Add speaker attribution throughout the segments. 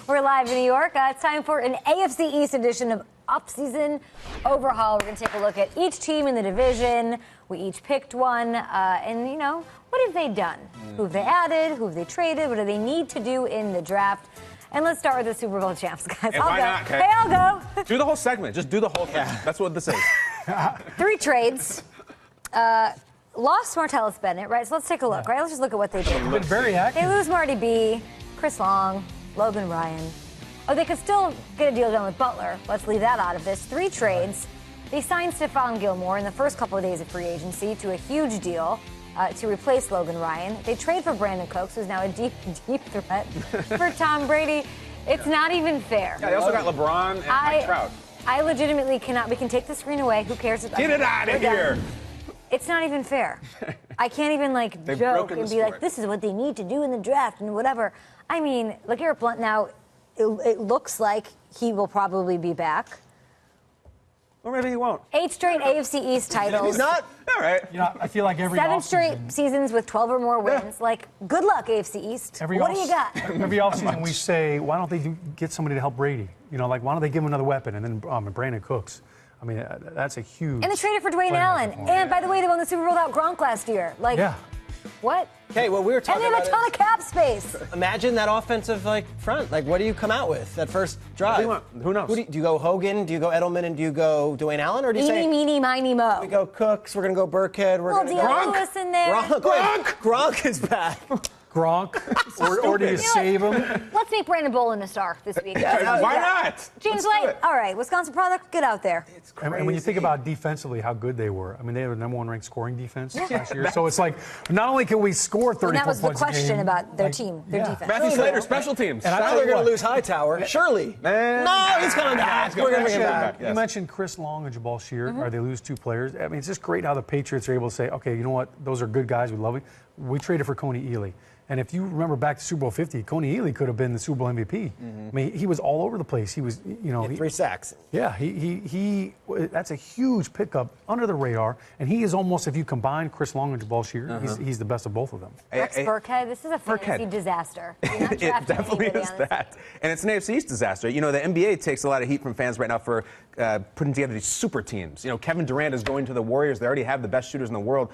Speaker 1: We're live in New York. It's time for an AFC East edition of Offseason Overhaul. We're going to take a look at each team in the division. We each picked one. And, you know, what have they done? Who have they added? Who have they traded? What do they need to do in the draft? And let's start with the Super Bowl champs, guys.
Speaker 2: I'll go. Not, okay?
Speaker 1: Hey, I'll go.
Speaker 2: Do the whole segment. Just do the whole thing. Yeah. That's what this is.
Speaker 1: 3 trades. Lost Martellus Bennett, right? So let's take a look, right? Let's just look at what they did.
Speaker 3: They've been very active.
Speaker 1: They lose Marty B, Chris Long, Logan Ryan. Oh, they could still get a deal done with Butler. Let's leave that out of this. 3 trades. They signed Stephon Gilmore in the first couple of days of free agency to a huge deal to replace Logan Ryan. They trade for Brandon Cooks, who's now a deep threat for Tom Brady. It's not even fair.
Speaker 2: Yeah, they also got LeBron and Mike Trout.
Speaker 1: I legitimately cannot. We can take the screen away. Who cares?
Speaker 2: Get it out of here.
Speaker 1: It's not even fair. I can't even joke and be like, this is what they need to do in the draft and whatever. I mean, LeGarrette Blount now, it looks like he will probably be back.
Speaker 2: Or maybe he won't.
Speaker 1: 8 straight AFC East titles.
Speaker 2: He's not. All right.
Speaker 3: You know, I feel like every
Speaker 1: 7 straight seasons with 12 or more wins. Yeah. Good luck, AFC East. What do you got?
Speaker 3: Every offseason we say, why don't they get somebody to help Brady? You know, why don't they give him another weapon? And then Brandon Cooks. I mean, that's a huge.
Speaker 1: And they traded for Dwayne Allen. And by the way, they won the Super Bowl without Gronk last year.
Speaker 3: Yeah.
Speaker 1: What?
Speaker 4: Okay, well, we were talking
Speaker 1: about. And they have a ton of cap space.
Speaker 4: Imagine that offensive front. What do you come out with that first drive?
Speaker 2: Who knows?
Speaker 4: Do you go Hogan? Do you go Edelman? And do you go Dwayne Allen? Or do you say
Speaker 1: meeny, miny, mo?
Speaker 4: We go Cooks. We're gonna go Burkhead. We're gonna go
Speaker 1: Gronk. In there.
Speaker 4: Gronk is back.
Speaker 3: Gronk, or do you save him?
Speaker 1: Let's make Brandon Bolin a star this week.
Speaker 2: Why not?
Speaker 1: James White, all right, Wisconsin product, get out there.
Speaker 4: It's crazy.
Speaker 3: And when you think about defensively, how good they were, I mean, they were the #1 ranked scoring defense last year. So it's like, not only can we score 34 points,
Speaker 1: that was the question
Speaker 3: game,
Speaker 1: about their team, their defense.
Speaker 2: Matthew Slater, special teams.
Speaker 4: And I know they're going to lose Hightower. Surely. No, he's coming back. We're going to bring him back.
Speaker 3: You mentioned Chris Long and Jabal Sheard. Or they lose 2 players. I mean, it's just great how the Patriots are able to say, okay, you know what? Those are good guys. We love them. We traded for Coney Ealy. And if you remember back to Super Bowl 50, Coney Ealy could have been the Super Bowl MVP. I mean, he was all over the place. He was, you know,
Speaker 4: 3 sacks.
Speaker 3: Yeah, he that's a huge pickup under the radar. And he is almost, if you combine Chris Long and Jabal Sheard, he's the best of both of them.
Speaker 1: Rex Burkhead, this is a fantasy disaster.
Speaker 2: It definitely is that. And it's an AFC East disaster. You know, the NBA takes a lot of heat from fans right now for putting together these super teams. You know, Kevin Durant is going to the Warriors. They already have the best shooters in the world.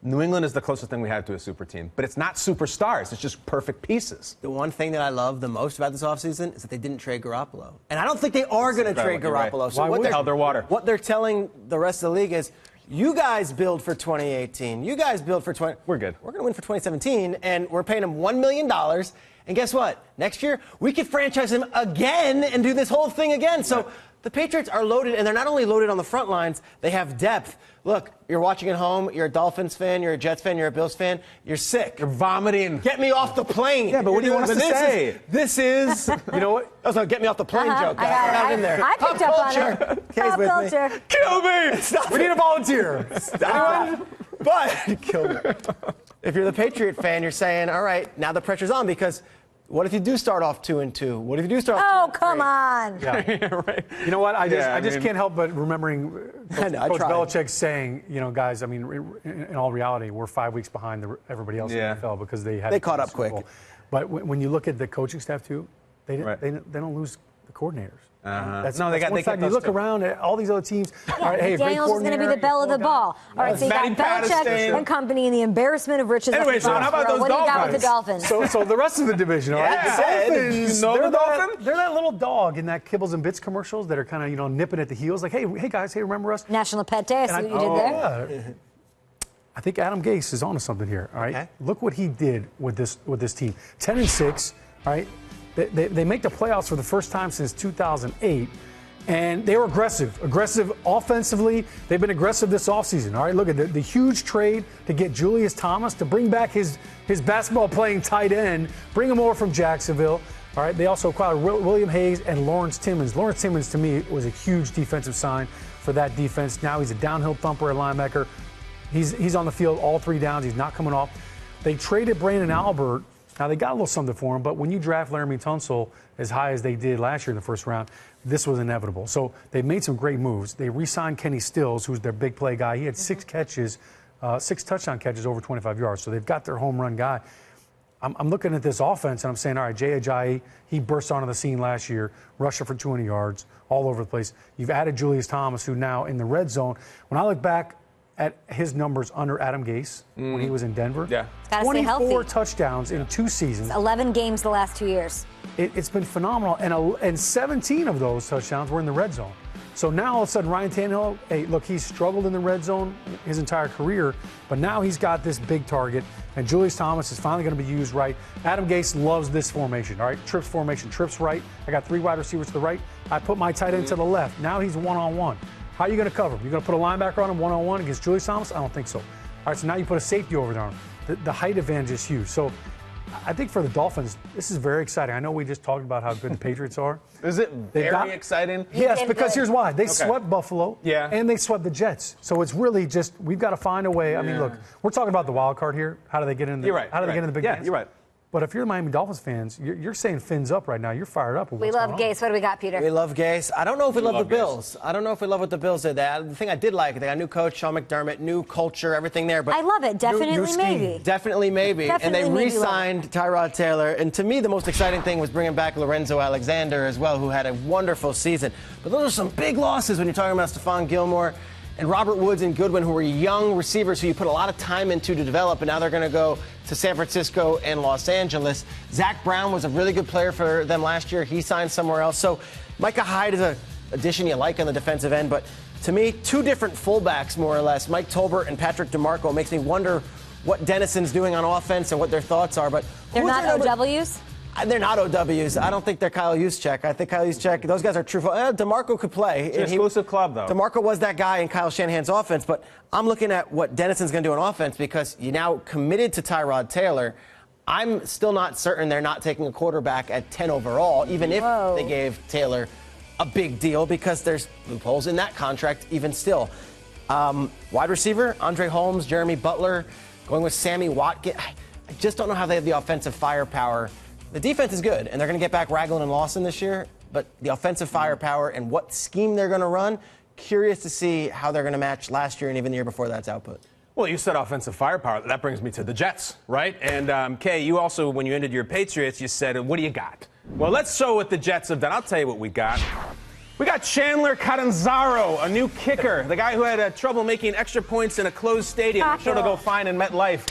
Speaker 2: New England is the closest thing we have to a super team. But it's not superstars. It's just perfect pieces.
Speaker 4: The one thing that I love the most about this offseason is that they didn't trade Garoppolo. And I don't think they are going to trade Garoppolo.
Speaker 2: Right.
Speaker 4: So
Speaker 2: what they held their water.
Speaker 4: What they're telling the rest of the league is, you guys build for 2018. You guys build for 20.
Speaker 2: We're good.
Speaker 4: We're going to win for 2017, and we're paying him $1 million. And guess what? Next year, we could franchise him again and do this whole thing again. So the Patriots are loaded, and they're not only loaded on the front lines, they have depth. Look, you're watching at home, you're a Dolphins fan, you're a Jets fan, you're a Bills fan, you're sick.
Speaker 2: You're vomiting.
Speaker 4: Get me off the plane.
Speaker 2: Yeah, but what do you want us to say?
Speaker 4: This is, you know what? That was a get me off the plane joke. I got it in there.
Speaker 1: I picked up on it. Pop culture.
Speaker 2: Kill me.
Speaker 4: Stop
Speaker 3: We need a volunteer.
Speaker 4: Anyone? But, kill me. If you're the Patriot fan, you're saying, all right, now the pressure's on because what if you do start off 2-2? What if you do start off 2-3?
Speaker 1: Come on.
Speaker 3: Yeah. Right. You know what? I just can't help but remembering Coach Belichick saying, you know, guys, I mean, in all reality, we're 5 weeks behind everybody else in the NFL because they
Speaker 4: caught up quick.
Speaker 3: But when you look at the coaching staff, too, they don't lose the coordinators. You look around at all these other teams. All right, hey,
Speaker 1: Daniels is going to be the bell of the ball. All right, so you got Belichick and company and the embarrassment of riches.
Speaker 2: Anyway, so how about those
Speaker 1: What do you got with the Dolphins?
Speaker 3: So the rest of the division, all right?
Speaker 2: Dolphins,
Speaker 3: they're that little dog in that Kibbles and Bits commercials that are kind of, you know, nipping at the heels. Like, hey guys, hey, remember us?
Speaker 1: National Pet Day. I see what you did there.
Speaker 3: Yeah. I think Adam Gase is onto something here. All right, look what he did with this team. 10-6. All right. They make the playoffs for the first time since 2008, and they were aggressive offensively. They've been aggressive this offseason. All right, look at the huge trade to get Julius Thomas to bring back his basketball-playing tight end, bring him over from Jacksonville. All right, they also acquired William Hayes and Lawrence Timmons. Lawrence Timmons, to me, was a huge defensive sign for that defense. Now he's a downhill thumper at linebacker. He's on the field all 3 downs. He's not coming off. They traded Brandon Albert. Now, they got a little something for him, but when you draft Laramie Tunsil as high as they did last year in the first round, this was inevitable. So they made some great moves. They re-signed Kenny Stills, who's their big play guy. He had 6 catches, 6 touchdown catches over 25 yards. So they've got their home run guy. I'm looking at this offense and I'm saying, all right, Jay Ajayi, he burst onto the scene last year, rusher for 200 yards, all over the place. You've added Julius Thomas, who now in the red zone. When I look back at his numbers under Adam Gase when he was in Denver,
Speaker 1: Gotta
Speaker 3: 24 touchdowns in 2 seasons.
Speaker 1: 11 games the last 2 years.
Speaker 3: It's been phenomenal, and 17 of those touchdowns were in the red zone. So now all of a sudden, Ryan Tannehill, hey, look, he's struggled in the red zone his entire career, but now he's got this big target, and Julius Thomas is finally going to be used right. Adam Gase loves this formation, all right? Trips formation, trips right. I got 3 wide receivers to the right. I put my tight end to the left. Now he's one-on-one. How are you going to cover him? You're going to put a linebacker on him one-on-one against Julius Thomas? I don't think so. All right, so now you put a safety over there on him. The height advantage is huge. So I think for the Dolphins, this is very exciting. I know we just talked about how good the Patriots are.
Speaker 2: Is it very exciting?
Speaker 3: Yes, because here's why. They swept Buffalo, and they swept the Jets. So it's really just, we've got to find a way. I mean, look, we're talking about the wild card here. How do they get in the, How do they get in the big games?
Speaker 2: Yeah, you're right.
Speaker 3: But if you're Miami Dolphins fans, you're saying fins up right now. You're fired up.
Speaker 1: We love Gase. What do we got, Peter?
Speaker 4: We love Gase. I don't know if we love the Bills. I don't know if we love what the Bills did. The thing I did like, they got a new coach, Sean McDermott, new culture, everything there. But
Speaker 1: I love it. Definitely maybe.
Speaker 4: Definitely maybe. And they re-signed Tyrod Taylor. And to me, the most exciting thing was bringing back Lorenzo Alexander as well, who had a wonderful season. But those are some big losses when you're talking about Stephon Gilmore and Robert Woods and Goodwin, who were young receivers who you put a lot of time into to develop, and now they're going to go to San Francisco and Los Angeles. Zach Brown was a really good player for them last year. He signed somewhere else. So Micah Hyde is an addition you like on the defensive end, but to me, 2 different fullbacks, more or less, Mike Tolbert and Patrick DeMarco, makes me wonder what Dennison's doing on offense and what their thoughts are. But
Speaker 1: they're not OWs?
Speaker 4: They're not OWs. I don't think they're Kyle Juszczyk. I think Kyle Juszczyk, those guys are true. DeMarco could play.
Speaker 2: It's an exclusive club, though.
Speaker 4: DeMarco was that guy in Kyle Shanahan's offense, but I'm looking at what Dennison's going to do on offense because you now committed to Tyrod Taylor. I'm still not certain they're not taking a quarterback at 10 overall, even if they gave Taylor a big deal because there's loopholes in that contract even still. Wide receiver, Andre Holmes, Jeremy Butler, going with Sammy Watkins. I just don't know how they have the offensive firepower. The defense is good, and they're going to get back Ragland and Lawson this year, but the offensive firepower and what scheme they're going to run, curious to see how they're going to match last year and even the year before that's output.
Speaker 2: Well, you said offensive firepower. That brings me to the Jets, right? And, Kay, you also, when you ended your Patriots, you said, what do you got? Well, let's show what the Jets have done. I'll tell you what we got. We got Chandler Catanzaro, a new kicker, the guy who had trouble making extra points in a closed stadium. I'm sure to go fine in MetLife.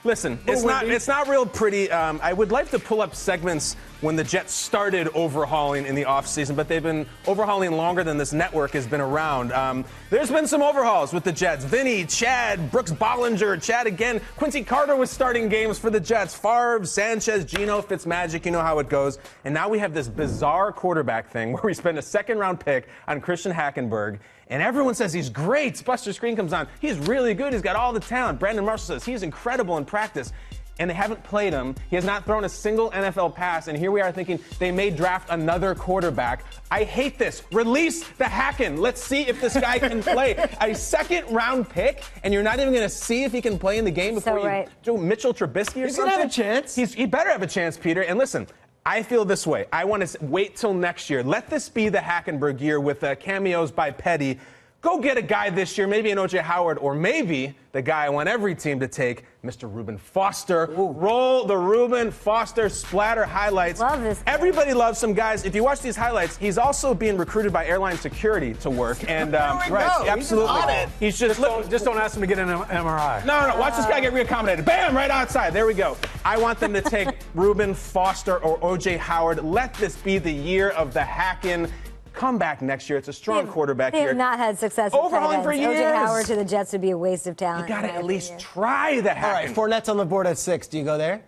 Speaker 2: Listen, it's not real pretty. I would like to pull up segments when the Jets started overhauling in the offseason, but they've been overhauling longer than this network has been around. There's been some overhauls with the Jets. Vinny, Chad, Brooks Bollinger, Chad again. Quincy Carter was starting games for the Jets. Favre, Sanchez, Geno, Fitzmagic, you know how it goes. And now we have this bizarre quarterback thing where we spend a second-round pick on Christian Hackenberg. And everyone says he's great. Buster Screen comes on. He's really good. He's got all the talent. Brandon Marshall says he's incredible in practice. And they haven't played him. He has not thrown a single NFL pass. And here we are thinking they may draft another quarterback. I hate this. Release the Hacken. Let's see if this guy can play. A second-round pick, and you're not even going to see if he can play in the game before you do Mitchell Trubisky or something?
Speaker 4: He's going to have a chance.
Speaker 2: He better have a chance, Peter. And listen, I feel this way. I want to wait till next year. Let this be the Hackenberg year with cameos by Petty. Go get a guy this year, maybe an O.J. Howard, or maybe the guy I want every team to take, Mr. Reuben Foster. Ooh. Roll the Reuben Foster splatter highlights.
Speaker 1: Love this guy.
Speaker 2: Everybody loves some guys. If you watch these highlights, he's also being recruited by airline security to work. And right, absolutely. He's just
Speaker 3: don't ask him to get an MRI.
Speaker 2: No. Watch this guy get reaccommodated. Bam, right outside. There we go. I want them to take Reuben Foster or O.J. Howard. Let this be the year of the Hacken. Come back next year. It's a strong quarterback
Speaker 1: here.
Speaker 2: They
Speaker 1: have not had success with
Speaker 2: overhauling for years.
Speaker 1: O.J. Howard to the Jets would be a waste of talent.
Speaker 2: You got to at least try the Hacken.
Speaker 4: All right, Fournette's on the board at 6. Do you go there?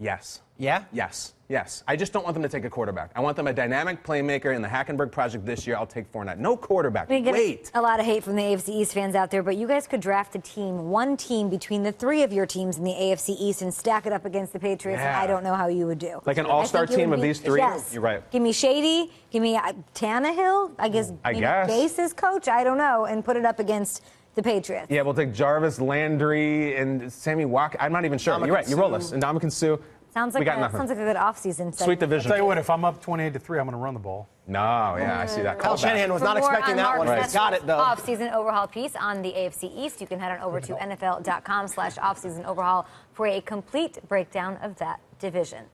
Speaker 2: Yes.
Speaker 4: Yeah?
Speaker 2: Yes. I just don't want them to take a quarterback. I want them a dynamic playmaker in the Hackenberg project this year. I'll take Fournette. No quarterback. Wait.
Speaker 1: A lot of hate from the AFC East fans out there, but you guys could draft one team between the 3 of your teams in the AFC East and stack it up against the Patriots, and I don't know how you would do.
Speaker 2: Like an all-star team of these 3?
Speaker 1: Yes.
Speaker 2: You're right.
Speaker 1: Give me Shady, give me Tannehill, I guess Gase's coach, I don't know, and put it up against the Patriots.
Speaker 2: Yeah, we'll take Jarvis Landry and Sammy Watkins. I'm not even sure. You're right. You roll us. And Ndamukong Suh.
Speaker 1: Sounds like
Speaker 2: we got nothing.
Speaker 1: Sounds like a good offseason.
Speaker 2: Sweet division.
Speaker 3: I'll tell you what, if I'm up 28-3, I'm going to run the ball.
Speaker 2: No, yeah, I see that.
Speaker 4: Kyle Shanahan was not expecting that one. He's got it, though.
Speaker 1: Off-season overhaul piece on the AFC East. You can head on over to NFL.com/offseason overhaul for a complete breakdown of that division.